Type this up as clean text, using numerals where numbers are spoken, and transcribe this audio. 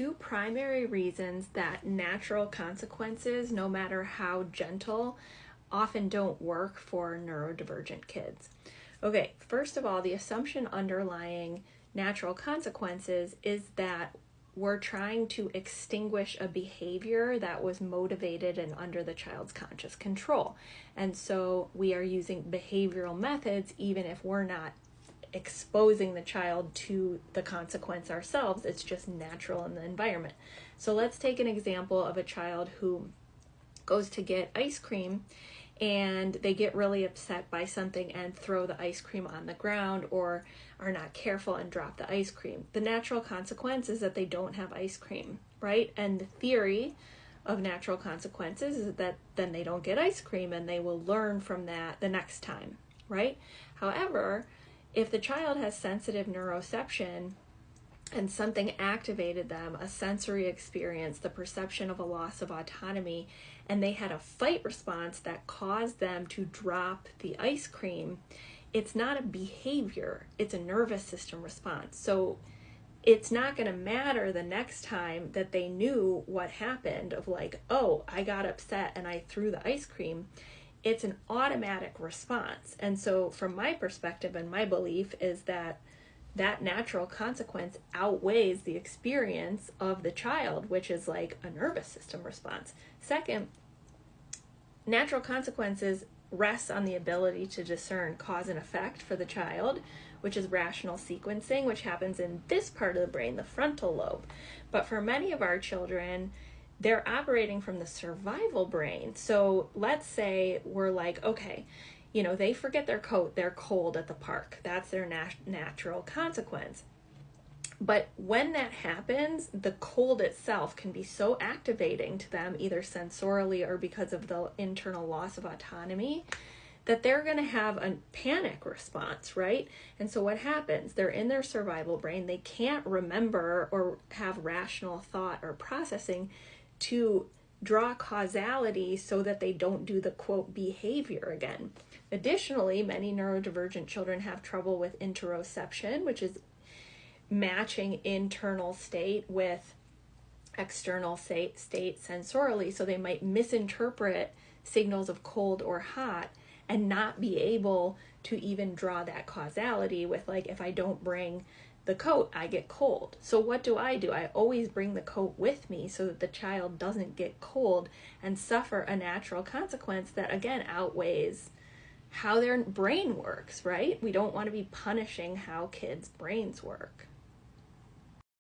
two primary reasons that natural consequences, no matter how gentle, often don't work for neurodivergent kids. Okay, first of all, the assumption underlying natural consequences is that we're trying to extinguish a behavior that was motivated and under the child's conscious control. And so we are using behavioral methods even if we're not exposing the child to the consequence ourselves. It's just natural in the environment. So let's take an example of a child who goes to get ice cream and they get really upset by something and throw the ice cream on the ground or are not careful and drop the ice cream. The natural consequence is that they don't have ice cream, right? And the theory of natural consequences is that then they don't get ice cream and they will learn from that the next time, right? However, if the child has sensitive neuroception and something activated them, a sensory experience, the perception of a loss of autonomy, and they had a fight response that caused them to drop the ice cream, it's not a behavior, it's a nervous system response. So it's not going to matter the next time that they knew what happened of like, oh, I got upset and I threw the ice cream. It's an automatic response. And so from my perspective and my belief is that natural consequence outweighs the experience of the child, which is like a nervous system response. Second, natural consequences rests on the ability to discern cause and effect for the child, which is rational sequencing, which happens in this part of the brain, the frontal lobe. But for many of our children, they're operating from the survival brain. So let's say we're like, okay, they forget their coat, they're cold at the park. That's their natural consequence. But when that happens, the cold itself can be so activating to them, either sensorially or because of the internal loss of autonomy, that they're going to have a panic response, right? And so what happens? They're in their survival brain. They can't remember or have rational thought or processing to draw causality so that they don't do the quote behavior again. Additionally, many neurodivergent children have trouble with interoception, which is matching internal state with external state sensorially. So they might misinterpret signals of cold or hot and not be able to even draw that causality with like, if I don't bring the coat, I get cold. So what do? I always bring the coat with me so that the child doesn't get cold and suffer a natural consequence that again outweighs how their brain works, right? We don't want to be punishing how kids' brains work.